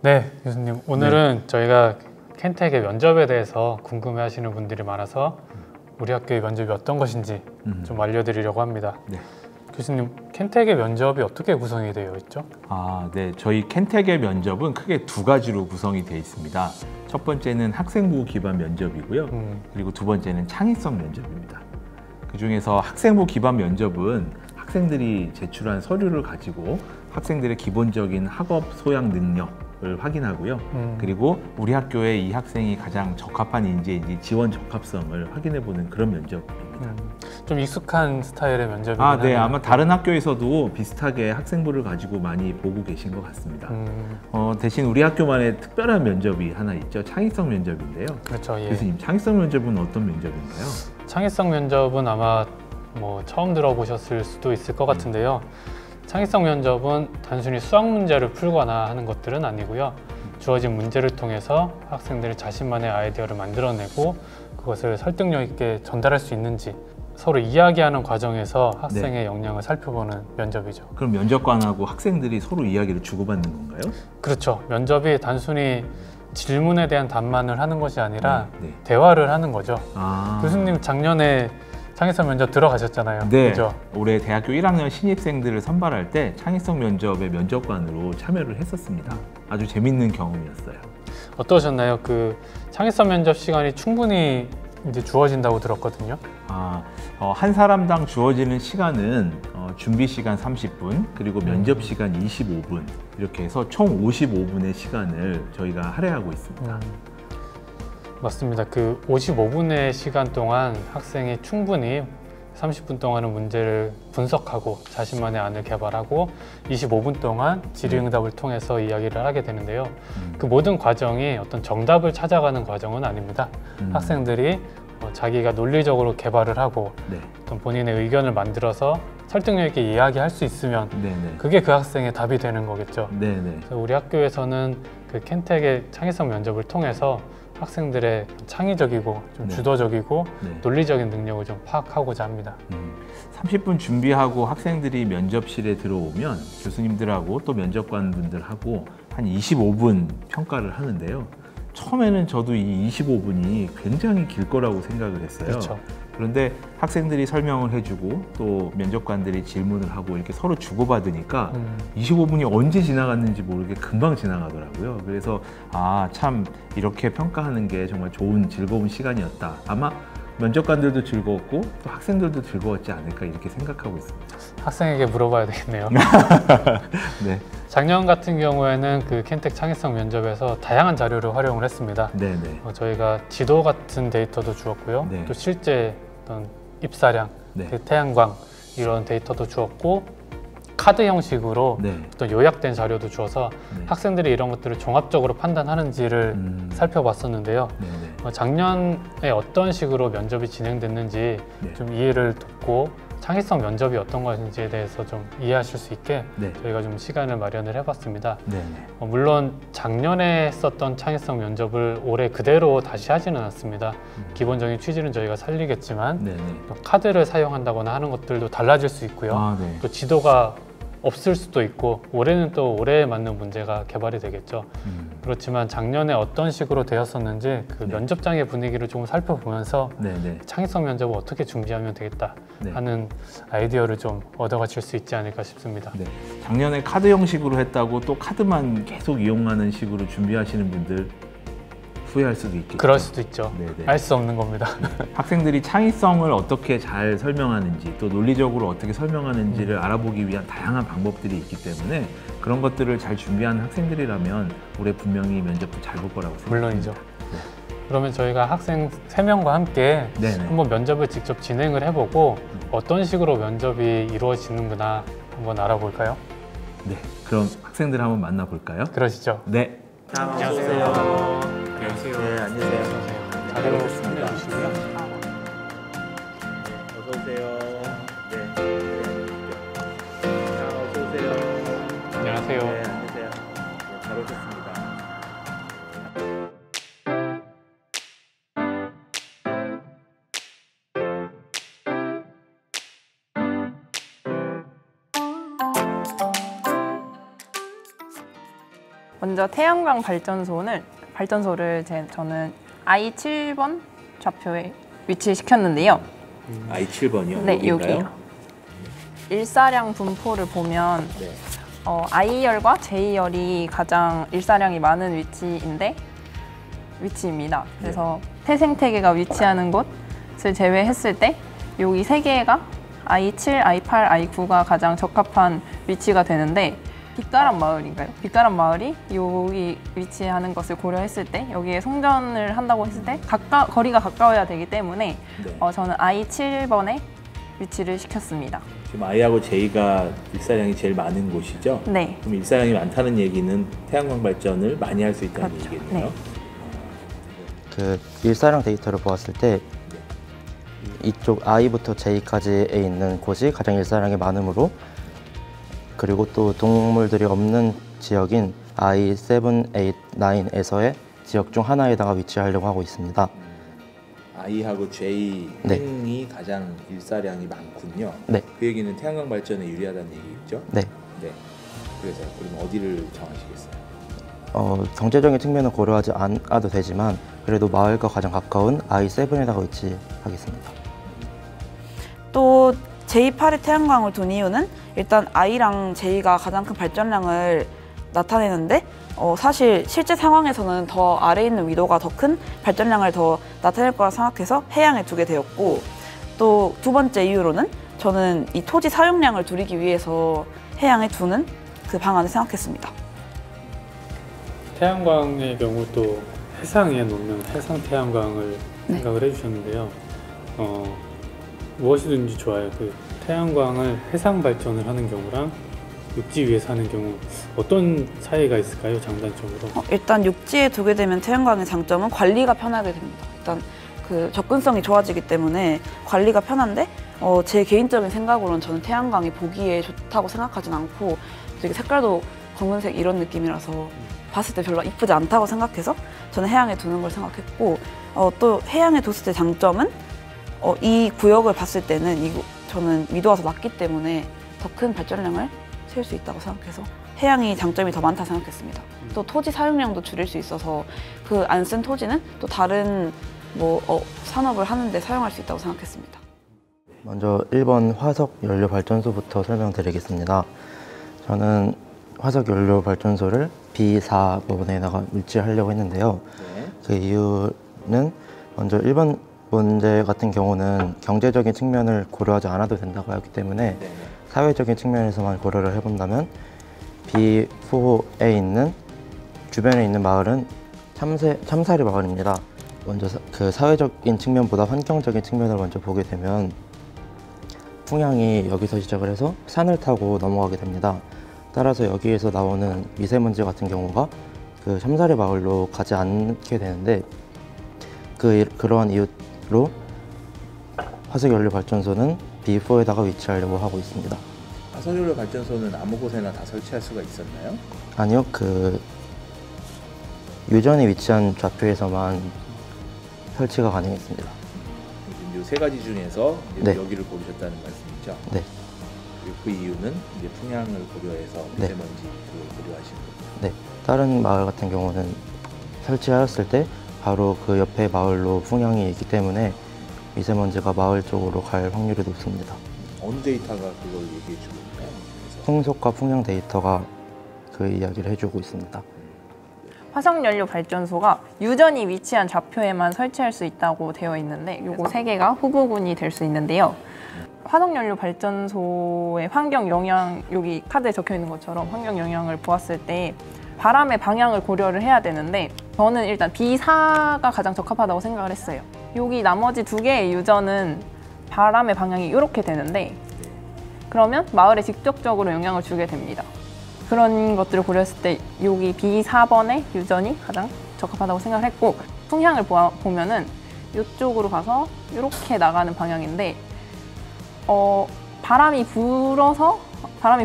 네, 교수님. 오늘은 저희가 켄텍의 면접에 대해서 궁금해하시는 분들이 많아서 우리 학교의 면접이 어떤 것인지 좀 알려드리려고 합니다. 네. 교수님, 켄텍의 면접이 어떻게 구성이 되어 있죠? 네. 저희 켄텍의 면접은 크게 두 가지로 구성이 되어 있습니다. 첫 번째는 학생부 기반 면접이고요. 그리고 두 번째는 창의성 면접입니다. 그 중에서 학생부 기반 면접은 학생들이 제출한 서류를 가지고 학생들의 기본적인 학업 소양 능력을 확인하고요. 그리고 우리 학교에 이 학생이 가장 적합한 인재인지 지원 적합성을 확인해보는 그런 면접입니다. 좀 익숙한 스타일의 면접이긴 네. 하네요. 아마 다른 학교에서도 비슷하게 학생부를 가지고 많이 보고 계신 것 같습니다. 대신 우리 학교만의 특별한 면접이 하나 있죠. 창의성 면접인데요. 그렇죠. 예. 교수님, 창의성 면접은 어떤 면접인가요? 창의성 면접은 아마 처음 들어보셨을 수도 있을 것 같은데요. 창의성 면접은 단순히 수학 문제를 풀거나 하는 것들은 아니고요. 주어진 문제를 통해서 학생들이 자신만의 아이디어를 만들어내고 그것을 설득력 있게 전달할 수 있는지 서로 이야기하는 과정에서 학생의 역량을 살펴보는 면접이죠. 그럼 면접관하고 학생들이 서로 이야기를 주고받는 건가요? 그렇죠. 면접이 단순히 질문에 대한 답만을 하는 것이 아니라 네. 대화를 하는 거죠. 아. 교수님 작년에 창의성 면접 들어가셨잖아요. 네. 그죠? 올해 대학교 1학년 신입생들을 선발할 때 창의성 면접의 면접관으로 참여를 했었습니다. 아주 재밌는 경험이었어요. 어떠셨나요? 그 창의성 면접 시간이 충분히 이제 주어진다고 들었거든요. 한 사람당 주어지는 시간은 준비 시간 30분, 그리고 면접 시간 25분 이렇게 해서 총 55분의 시간을 저희가 할애하고 있습니다. 맞습니다. 그 55분의 시간 동안 학생이 충분히 30분 동안은 문제를 분석하고 자신만의 안을 개발하고 25분 동안 질의응답을 통해서 이야기를 하게 되는데요. 그 모든 과정이 어떤 정답을 찾아가는 과정은 아닙니다. 학생들이 자기가 논리적으로 개발을 하고 어떤 본인의 의견을 만들어서 설득력 있게 이야기할 수 있으면 그게 그 학생의 답이 되는 거겠죠. 그래서 우리 학교에서는 그 켄텍의 창의성 면접을 통해서 학생들의 창의적이고 좀 주도적이고 논리적인 능력을 좀 파악하고자 합니다. 30분 준비하고 학생들이 면접실에 들어오면 교수님들하고 또 면접관분들하고 한 25분 평가를 하는데요. 처음에는 저도 이 25분이 굉장히 길 거라고 생각을 했어요. 그렇죠. 그런데 학생들이 설명을 해주고 또 면접관들이 질문을 하고 이렇게 서로 주고받으니까 25분이 언제 지나갔는지 모르게 금방 지나가더라고요. 그래서 참 이렇게 평가하는 게 정말 좋은 즐거운 시간이었다. 아마 면접관들도 즐거웠고 또 학생들도 즐거웠지 않을까 이렇게 생각하고 있습니다. 학생에게 물어봐야 되겠네요. 네. 작년 같은 경우에는 그 켄텍 창의성 면접에서 다양한 자료를 활용을 했습니다. 저희가 지도 같은 데이터도 주었고요. 또 실제 어떤 입사량, 그 태양광 이런 데이터도 주었고 카드 형식으로 어떤 요약된 자료도 주어서 학생들이 이런 것들을 종합적으로 판단하는지를 살펴봤었는데요. 작년에 어떤 식으로 면접이 진행됐는지 좀 이해를 돕고 창의성 면접이 어떤 것인지에 대해서 좀 이해하실 수 있게 저희가 좀 시간을 마련을 해봤습니다. 물론 작년에 했었던 창의성 면접을 올해 그대로 다시 하지는 않습니다. 기본적인 취지는 저희가 살리겠지만 또 카드를 사용한다거나 하는 것들도 달라질 수 있고요. 또 지도가 없을 수도 있고 올해는 또 올해에 맞는 문제가 개발이 되겠죠. 그렇지만 작년에 어떤 식으로 되었었는지 그 면접장의 분위기를 조금 살펴보면서 창의성 면접을 어떻게 준비하면 되겠다 하는 아이디어를 좀 얻어가실 수 있지 않을까 싶습니다. 작년에 카드 형식으로 했다고 또 카드만 계속 이용하는 식으로 준비하시는 분들 후회할 수도 있겠죠. 그럴 수도 있죠. 알 수 없는 겁니다. 학생들이 창의성을 어떻게 잘 설명하는지 또 논리적으로 어떻게 설명하는지를 알아보기 위한 다양한 방법들이 있기 때문에 그런 것들을 잘 준비한 학생들이라면 올해 분명히 면접도 잘 볼 거라고 생각합니다. 물론이죠. 그러면 저희가 학생 3명과 함께 한번 면접을 직접 진행을 해보고 어떤 식으로 면접이 이루어지는구나 한번 알아볼까요? 그럼 학생들 한번 만나볼까요? 그러시죠. 안녕하세요. 안녕하세요. 자리로 앉아주시고요. 어서 오세요. 어서 오세요. 안녕하세요. 안녕하세요. 잘 오셨습니다. 먼저 태양광 발전소를 저는 I7번 좌표에 위치시켰는데요. I7번이요? 네, 여기요. 일사량 분포를 보면 네. I열과 J열이 가장 일사량이 많은 위치입니다. 그래서 태생태계가 위치하는 곳을 제외했을 때 여기 세 개가 I7, I8, I9가 가장 적합한 위치가 되는데 빛가람 마을인가요? 빛가람 마을이 여기 위치하는 것을 고려했을 때 여기에 송전을 한다고 했을 때 거리가 가까워야 되기 때문에 저는 I7번에 위치를 시켰습니다. 지금 I하고 J가 일사량이 제일 많은 곳이죠? 네. 그럼 일사량이 많다는 얘기는 태양광 발전을 많이 할 수 있다는 그렇죠. 얘기겠네요. 네. 그 일사량 데이터를 보았을 때 이쪽 I부터 J까지에 있는 곳이 가장 일사량이 많으므로, 그리고 또 동물들이 없는 지역인 I7, 8, 9에서의 지역 중 하나에다가 위치하려고 하고 있습니다. I하고 J 행이 가장 일사량이 많군요. 네. 그 얘기는 태양광 발전에 유리하다는 얘기겠죠? 네. 네. 그래서 그럼 어디를 정하시겠어요? 경제적인 측면은 고려하지 않아도 되지만 그래도 마을과 가장 가까운 I7에다가 위치하겠습니다. 또 J8에 태양광을 둔 이유는 일단 I랑 J가 가장 큰 발전량을 나타내는데 사실 실제 상황에서는 더 아래에 있는 위도가 더 큰 발전량을 더 나타낼 거라 생각해서 해양에 두게 되었고, 또 두 번째 이유로는 저는 이 토지 사용량을 줄이기 위해서 해양에 두는 그 방안을 생각했습니다. 태양광의 경우 또 해상에 놓는 해상 태양광을 생각을 해주셨는데요. 무엇이든지 좋아요. 그 태양광을 해상 발전을 하는 경우랑 육지 위에서 하는 경우 어떤 차이가 있을까요? 장단점으로? 일단 육지에 두게 되면 태양광의 장점은 관리가 편하게 됩니다. 일단 그 접근성이 좋아지기 때문에 관리가 편한데 제 개인적인 생각으로는 저는 태양광이 보기에 좋다고 생각하진 않고 되게 색깔도 검은색 이런 느낌이라서 봤을 때 별로 이쁘지 않다고 생각해서 저는 해양에 두는 걸 생각했고, 또 해양에 뒀을 때 장점은 이 구역을 봤을 때는 저는 위도가 더 낮기 때문에 더 큰 발전량을 세울 수 있다고 생각해서 해양이 장점이 더 많다 생각했습니다. 또 토지 사용량도 줄일 수 있어서 그 안 쓴 토지는 또 다른 산업을 하는데 사용할 수 있다고 생각했습니다. 먼저 1번 화석 연료 발전소부터 설명드리겠습니다. 저는 화석 연료 발전소를 B4번에다가 위치하려고 했는데요. 그 이유는 먼저 1번 문제 같은 경우는 경제적인 측면을 고려하지 않아도 된다고 하기 때문에 사회적인 측면에서만 고려를 해본다면 B4에 있는 주변에 있는 마을은 참사리 마을입니다. 먼저 그 사회적인 측면보다 환경적인 측면을 먼저 보게 되면 풍향이 여기서 시작을 해서 산을 타고 넘어가게 됩니다. 따라서 여기에서 나오는 미세먼지 같은 경우가 그 참사리 마을로 가지 않게 되는데, 그러한 이유로 화석연료 발전소는 B4에다가 위치하려고 하고 있습니다. 화석연료 발전소는 아무 곳에나 다 설치할 수가 있었나요? 아니요, 그 유전이 위치한 좌표에서만 설치가 가능했습니다. 이 세 가지 중에서 여기를 고르셨다는 말씀이죠? 네. 그 이유는 이제 풍향을 고려해서 미세먼지 그걸 고려하신 거죠? 네. 다른 마을 같은 경우는 설치하였을 때 바로 그 옆에 마을로 풍향이 있기 때문에 미세먼지가 마을 쪽으로 갈 확률이 높습니다. 어느 데이터가 그걸 얘기해 주고 있나요? 풍속과 풍향 데이터가 그 이야기를 해주고 있습니다. 화석연료 발전소가 유전이 위치한 좌표에만 설치할 수 있다고 되어 있는데 요거 세 개가 후보군이 될 수 있는데요. 화석연료 발전소의 환경 영향, 여기 카드에 적혀 있는 것처럼 환경 영향을 보았을 때 바람의 방향을 고려를 해야 되는데 저는 일단 B4가 가장 적합하다고 생각을 했어요. 여기 나머지 두 개의 유전은 바람의 방향이 이렇게 되는데 그러면 마을에 직접적으로 영향을 주게 됩니다. 그런 것들을 고려했을 때 여기 B4번의 유전이 가장 적합하다고 생각을 했고, 풍향을 보면은 이쪽으로 가서 이렇게 나가는 방향인데 바람이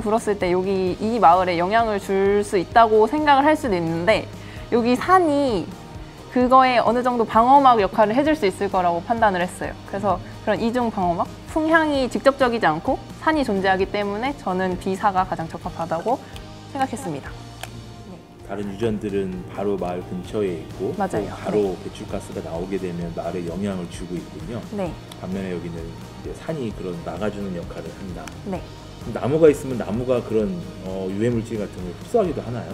불었을 때 여기 이 마을에 영향을 줄 수 있다고 생각을 할 수도 있는데 여기 산이 그거에 어느 정도 방어막 역할을 해줄 수 있을 거라고 판단을 했어요. 그래서 그런 이중 방어막, 풍향이 직접적이지 않고 산이 존재하기 때문에 저는 B4가 가장 적합하다고 생각했습니다. 다른 유전들은 바로 마을 근처에 있고 맞아요. 바로 네. 배출가스가 나오게 되면 마을에 영향을 주고 있군요. 네. 반면에 여기는 이제 산이 그런 막아주는 역할을 한다. 네. 나무가 있으면 나무가 그런 유해물질 같은 걸 흡수하기도 하나요?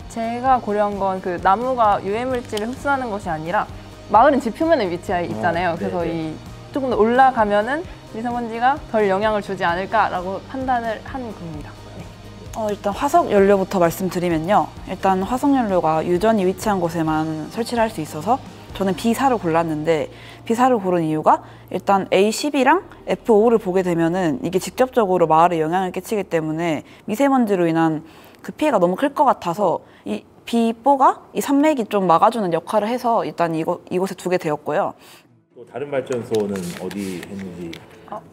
제가 고려한 건 그 나무가 유해물질을 흡수하는 것이 아니라 마을은 집 표면에 위치해 있잖아요. 그래서 네네. 이 조금 더 올라가면은 미세먼지가 덜 영향을 주지 않을까라고 판단을 한 겁니다. 네. 일단 화석 연료부터 말씀드리면요. 일단 화석 연료가 유전이 위치한 곳에만 설치를 할 수 있어서 저는 B사를 골랐는데 B사를 고른 이유가 일단 A12랑 F5를 보게 되면은 이게 직접적으로 마을에 영향을 끼치기 때문에 미세먼지로 인한 그 피해가 너무 클 것 같아서 이 B4가 이 산맥이 좀 막아주는 역할을 해서 일단 이곳에 두게 되었고요. 또 다른 발전소는 어디 했는지?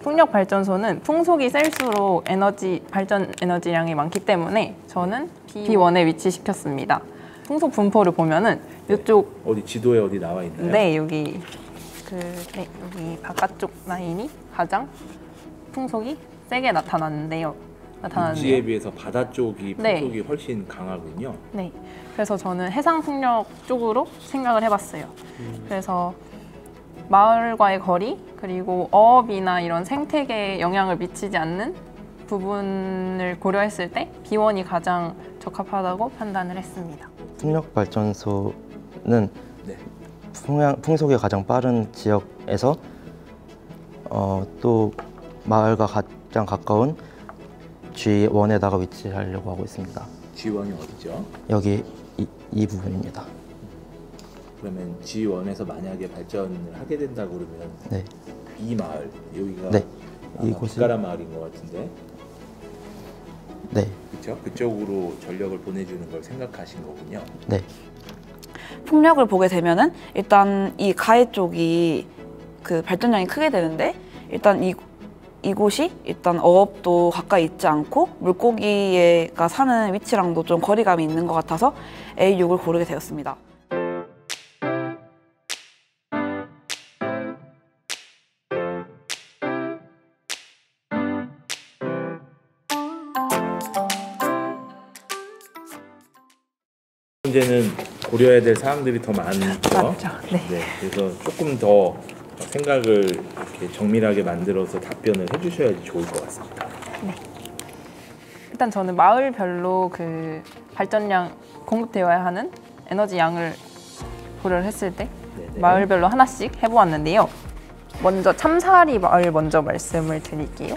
풍력 발전소는 풍속이 셀수록 발전 에너지량이 많기 때문에 저는 B1에 위치시켰습니다. 풍속 분포를 보면은 이쪽 어디 지도에 어디 나와 있나요? 네, 여기 여기 바깥쪽 라인이 가장 풍속이 세게 나타나는데요. 육지에 비해서 바다 쪽이 네. 풍속이 훨씬 강하군요. 네, 그래서 저는 해상 풍력 쪽으로 생각을 해봤어요. 그래서 마을과의 거리 그리고 어업이나 이런 생태계에 영향을 미치지 않는 부분을 고려했을 때 B1이 가장 적합하다고 판단을 했습니다. 풍력 발전소는 네. 풍속이 가장 빠른 지역에서 또 마을과 가장 가까운 G1에다가 위치하려고 하고 있습니다. G1이 어디죠? 여기 이 부분입니다. 그러면 G1에서 만약에 발전을 하게 된다 그러면 네. 이 마을 여기가 네. 이곳이 빛가라 마을인 것 같은데. 네. 그렇죠? 그쪽으로 전력을 보내주는 걸 생각하신 거군요. 네. 풍력을 보게 되면은 일단 이 가해 쪽이 그 발전량이 크게 되는데 일단 이곳이 일단 어업도 가까이 있지 않고 물고기가 사는 위치랑도 좀 거리감이 있는 것 같아서 A6을 고르게 되었습니다. 문제는 고려해야 될 사항들이 더 많죠. 맞죠. 네. 그래서 조금 더 생각을 이렇게 정밀하게 만들어서 답변을 해주셔야지 좋을 것 같습니다. 네. 일단 저는 마을별로 그 발전량 공급되어야 하는 에너지 양을 고려를 했을 때 네네. 마을별로 하나씩 해보았는데요. 먼저 참사리 마을 먼저 말씀을 드릴게요.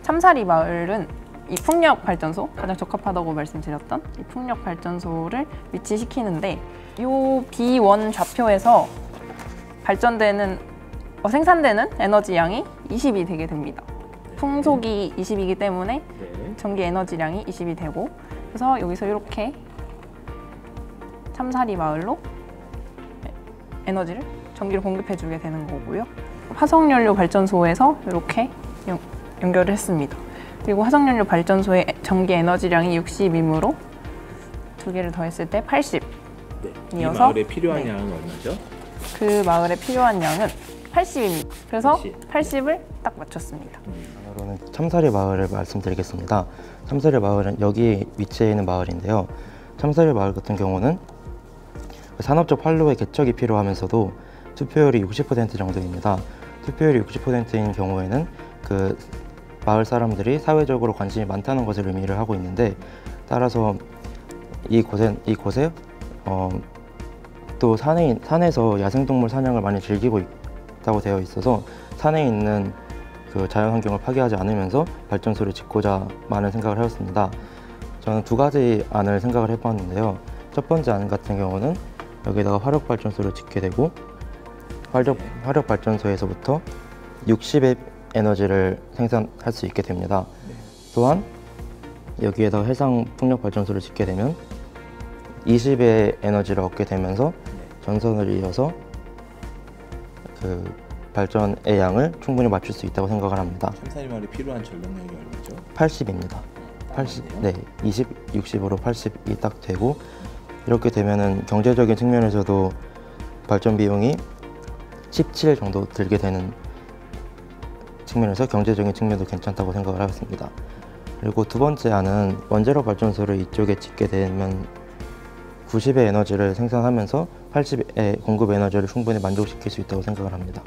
참사리 마을은 이 풍력 발전소, 가장 적합하다고 말씀드렸던 이 풍력 발전소를 위치시키는데 이 B1 좌표에서 생산되는 에너지 양이 20이 되게 됩니다. 풍속이 20이기 때문에 전기 에너지량이 20이 되고, 그래서 여기서 이렇게 참사리 마을로 전기를 공급해주게 되는 거고요. 화석연료 발전소에서 이렇게 연결을 했습니다. 그리고 화석연료 발전소의 전기 에너지량이 60이므로 두 개를 더했을 때 80. 네. 이 마을에 필요한 양은 얼마죠? 그 마을에 필요한 양은 80입니다. 그래서 80을 딱 맞췄습니다. 다음으로는 참사리 마을을 말씀드리겠습니다. 참사리 마을은 여기 위치해 있는 마을인데요. 참사리 마을 같은 경우는 산업적 활로의 개척이 필요하면서도 투표율이 60% 정도입니다. 투표율이 60%인 경우에는 그 마을 사람들이 사회적으로 관심이 많다는 것을 의미를 하고 있는데, 따라서 이곳에 또 산에서 야생동물 사냥을 많이 즐기고 있다고 되어 있어서 산에 있는 그 자연환경을 파괴하지 않으면서 발전소를 짓고자 많은 생각을 하였습니다. 저는 두 가지 안을 생각을 해보았는데요. 첫 번째 안 같은 경우는 여기다가 화력발전소를 짓게 되고, 화력발전소에서부터 60의 에너지를 생산할 수 있게 됩니다. 또한 여기에다 해상풍력발전소를 짓게 되면 20의 에너지를 얻게 되면서 전선을 이어서 그 발전의 양을 충분히 맞출 수 있다고 생각을 합니다. 참사리 마을에 필요한 전력량이 얼마죠? 80입니다. 80, 네, 20, 60으로 80이 딱 되고, 이렇게 되면은 경제적인 측면에서도 발전 비용이 17 정도 들게 되는 측면에서 경제적인 측면도 괜찮다고 생각을 하였습니다. 그리고 두 번째 안은 원자력 발전소를 이쪽에 짓게 되면 90의 에너지를 생산하면서 80의 공급 에너지를 충분히 만족시킬 수 있다고 생각을 합니다.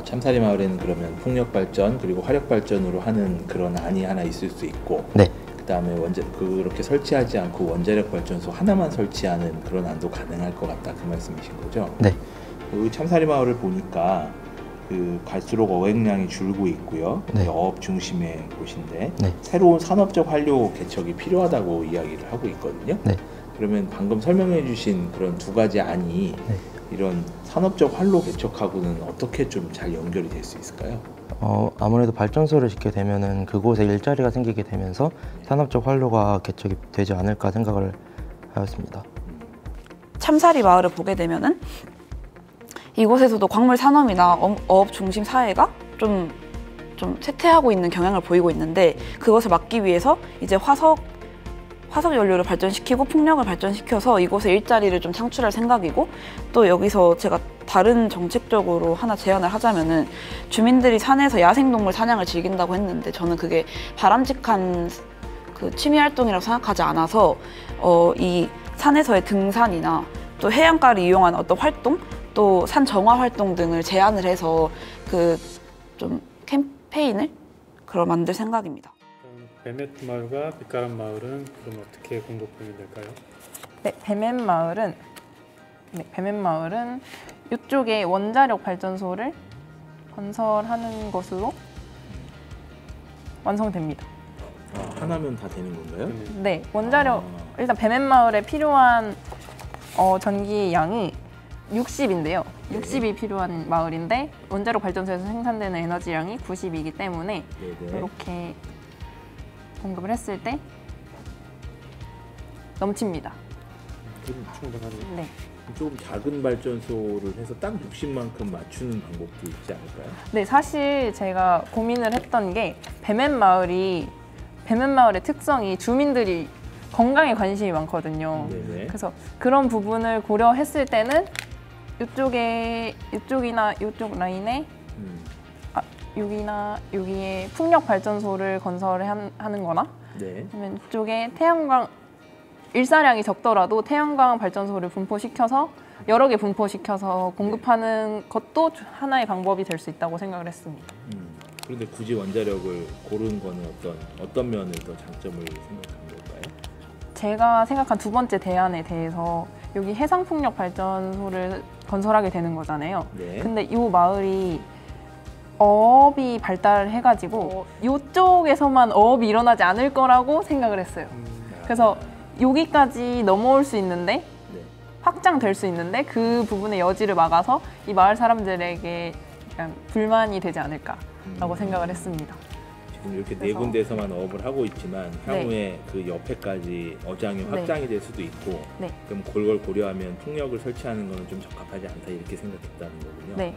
참사리 마을에는 그러면 풍력 발전 그리고 화력 발전으로 하는 그런 안이 하나 있을 수 있고, 네. 그다음에 그렇게 설치하지 않고 원자력 발전소 하나만 설치하는 그런 안도 가능할 것 같다, 그 말씀이신 거죠? 네. 그 참사리 마을을 보니까 갈수록 어획량이 줄고 있고요. 네. 어업 중심의 곳인데 네. 새로운 산업적 활로 개척이 필요하다고 이야기를 하고 있거든요. 네. 그러면 방금 설명해 주신 그런 두 가지 안이 네. 이런 산업적 활로 개척하고는 어떻게 좀 잘 연결이 될 수 있을까요? 아무래도 발전소를 짓게 되면은 그곳에 일자리가 생기게 되면서 산업적 활로가 개척이 되지 않을까 생각을 하였습니다. 참사리 마을을 보게 되면은 이곳에서도 광물 산업이나 어업 중심 사회가 좀 쇠퇴하고 있는 경향을 보이고 있는데, 그것을 막기 위해서 이제 화석 연료를 발전시키고 풍력을 발전시켜서 이곳에 일자리를 좀 창출할 생각이고, 또 여기서 제가 다른 정책적으로 하나 제안을 하자면은, 주민들이 산에서 야생동물 사냥을 즐긴다고 했는데 저는 그게 바람직한 그 취미 활동이라고 생각하지 않아서 이 산에서의 등산이나 또 해안가를 이용한 어떤 활동, 또 산 정화 활동 등을 제안을 해서 그 좀 캠페인을 만들 생각입니다. 뱀의 마을과 빛가람 마을은 그럼 어떻게 공급하면 될까요? 네, 뱀의 마을은 이쪽에 원자력 발전소를 건설하는 것으로 완성됩니다. 하나면 다 되는 건가요? 네, 일단 뱀의 마을에 필요한 전기 양이 60인데요. 60이 필요한 마을인데 원자력 발전소에서 생산되는 에너지량이 90이기 때문에 네네. 이렇게 공급을 했을 때 넘칩니다. 충분하네요. 네. 조금 작은 발전소를 해서 딱 60만큼 맞추는 방법도 있지 않을까요? 네, 사실 제가 고민을 했던 게 뱀의 마을의 특성이 주민들이 건강에 관심이 많거든요. 네네. 그래서 그런 부분을 고려했을 때는 이쪽이나 이쪽 라인에 여기에 풍력 발전소를 건설하는 거나, 네. 아니면 이쪽에 태양광 일사량이 적더라도 태양광 발전소를 여러 개 분포시켜서 공급하는 것도 하나의 방법이 될 수 있다고 생각을 했습니다. 그런데 굳이 원자력을 고르는 거는 어떤 면을 더 장점을 생각하는 걸까요? 제가 생각한 두 번째 대안에 대해서, 여기 해상풍력 발전소를 건설하게 되는 거잖아요. 네. 근데 이 마을이 어업이 발달해가지고 이쪽에서만 어업이 일어나지 않을 거라고 생각을 했어요. 그래서 여기까지 넘어올 수 있는데, 네. 확장될 수 있는데 그 부분의 여지를 막아서 이 마을 사람들에게 약간 불만이 되지 않을까라고 생각을 했습니다. 지금 이렇게 네 군데에서만 어업을 하고 있지만 향후에 그 옆에까지 어장이 확장이 될 수도 있고, 그럼 그걸 고려하면 풍력을 설치하는 거는 좀 적합하지 않다, 이렇게 생각했다는 거군요. 네.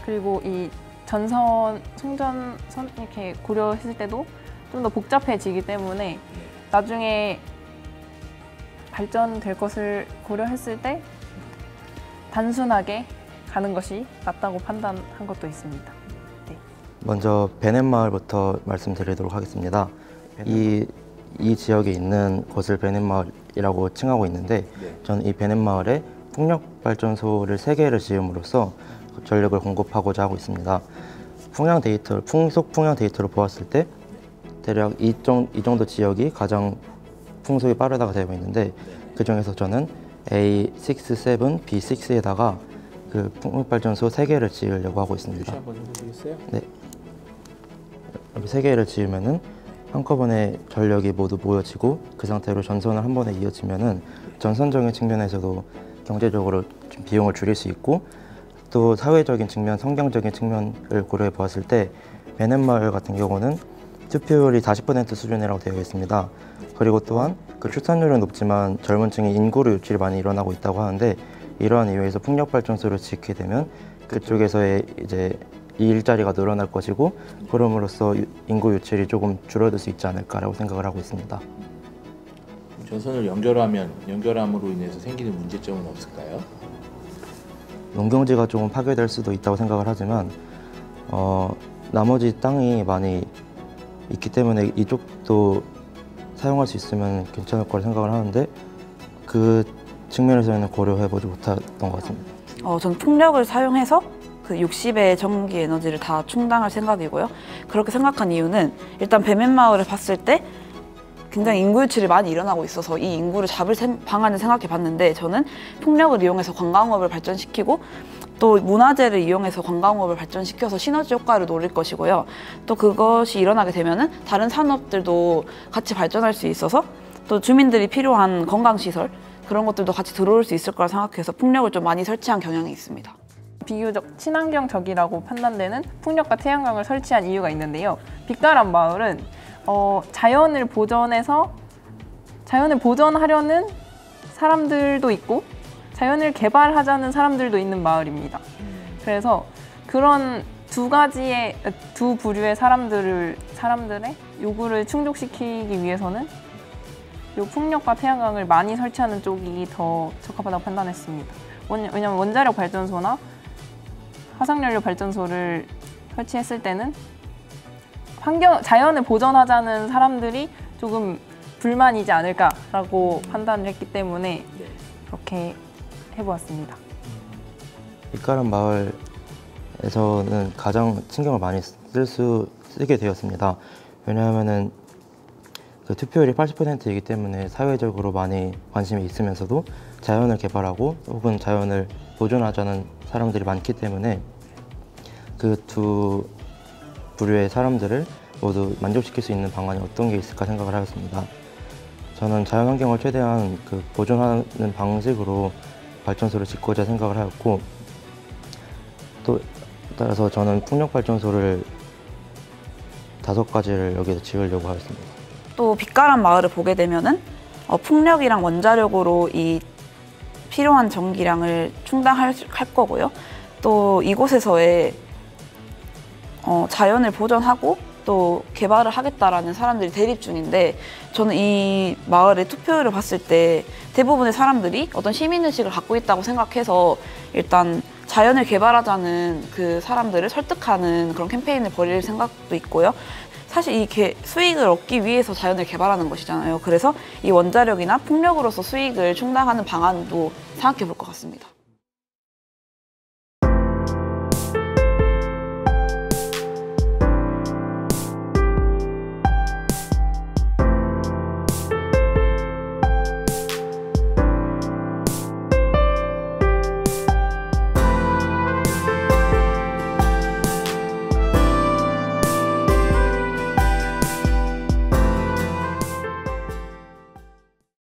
그리고 이 송전선 이렇게 고려했을 때도 좀 더 복잡해지기 때문에 나중에 발전될 것을 고려했을 때 단순하게 가는 것이 낫다고 판단한 것도 있습니다. 네. 먼저 베넷마을부터 말씀드리도록 하겠습니다. 이 지역에 있는 곳을 베넷마을이라고 칭하고 있는데, 저는 이 베넷마을에 풍력발전소를 3개를 지음으로써 전력을 공급하고자 하고 있습니다. 풍속 풍향 데이터로 보았을 때 대략 이 정도 지역이 가장 풍속이 빠르다고 되어 있는데, 그 중에서 저는 A6, 7, B6에다가 그 풍력발전소 3개를 지으려고 하고 있습니다. 한번 해보시겠어요? 네. 이렇게 3개를 지으면은 한꺼번에 전력이 모두 모여지고, 그 상태로 전선을 한 번에 이어지면은 전선적인 측면에서도 경제적으로 좀 비용을 줄일 수 있고, 또 사회적인 측면, 성경적인 측면을 고려해 보았을 때 베넷마을 같은 경우는 투표율이 40% 수준이라고 되어 있습니다. 그리고 또한 그 출산율은 높지만 젊은 층의 인구로 유출이 많이 일어나고 있다고 하는데, 이러한 이유에서 풍력발전소를 짓게 되면 그쪽에서의 이제 이 일자리가 늘어날 것이고, 그럼으로써 인구 유출이 조금 줄어들 수 있지 않을까라고 생각을 하고 있습니다. 전선을 연결함으로 인해서 생기는 문제점은 없을까요? 농경지가 조금 파괴될 수도 있다고 생각을 하지만 나머지 땅이 많이 있기 때문에 이쪽도 사용할 수 있으면 괜찮을 거라 생각을 하는데 그 측면에서는 고려해보지 못했던 것 같습니다. 전 풍력을 사용해서 그 60의 전기 에너지를 다 충당할 생각이고요. 그렇게 생각한 이유는 일단 배맨마을을 봤을 때 굉장히 인구 유출이 많이 일어나고 있어서 이 인구를 잡을 방안을 생각해 봤는데 저는 풍력을 이용해서 관광업을 발전시키고 또 문화재를 이용해서 관광업을 발전시켜서 시너지 효과를 노릴 것이고요. 또 그것이 일어나게 되면은 다른 산업들도 같이 발전할 수 있어서 또 주민들이 필요한 건강시설 그런 것들도 같이 들어올 수 있을 거라 생각해서 풍력을 좀 많이 설치한 경향이 있습니다. 비교적 친환경적이라고 판단되는 풍력과 태양광을 설치한 이유가 있는데요. 빛가람 마을은 자연을 보전하려는 사람들도 있고 자연을 개발하자는 사람들도 있는 마을입니다. 그래서 그런 두 부류의 사람들의 요구를 충족시키기 위해서는 요 풍력과 태양광을 많이 설치하는 쪽이 더 적합하다고 판단했습니다. 왜냐하면 원자력 발전소나 화석연료 발전소를 설치했을 때는 자연을 보전하자는 사람들이 조금 불만이지 않을까라고 판단을 했기 때문에 그렇게 해보았습니다. 빛가람 마을에서는 가장 신경을 많이 쓰게 되었습니다. 왜냐하면은 그 투표율이 80%이기 때문에 사회적으로 많이 관심이 있으면서도 자연을 개발하고 혹은 자연을 보존하자는 사람들이 많기 때문에 그 두 부류의 사람들을 모두 만족시킬 수 있는 방안이 어떤 게 있을까 생각을 하였습니다. 저는 자연환경을 최대한 보존하는 방식으로 발전소를 짓고자 생각을 하였고 또 따라서 저는 풍력발전소를 5가지를 여기서 지으려고 하였습니다. 또 빛가람 마을을 보게 되면은 풍력이랑 원자력으로 이 필요한 전기량을 충당할 거고요. 또 이곳에서의 자연을 보존하고 또 개발을 하겠다라는 사람들이 대립 중인데 저는 이 마을의 투표율을 봤을 때 대부분의 사람들이 어떤 시민의식을 갖고 있다고 생각해서 일단 자연을 개발하자는 그 사람들을 설득하는 그런 캠페인을 벌일 생각도 있고요. 사실 이 수익을 얻기 위해서 자연을 개발하는 것이잖아요. 그래서 이 원자력이나 풍력으로서 수익을 충당하는 방안도 생각해 볼 것 같습니다.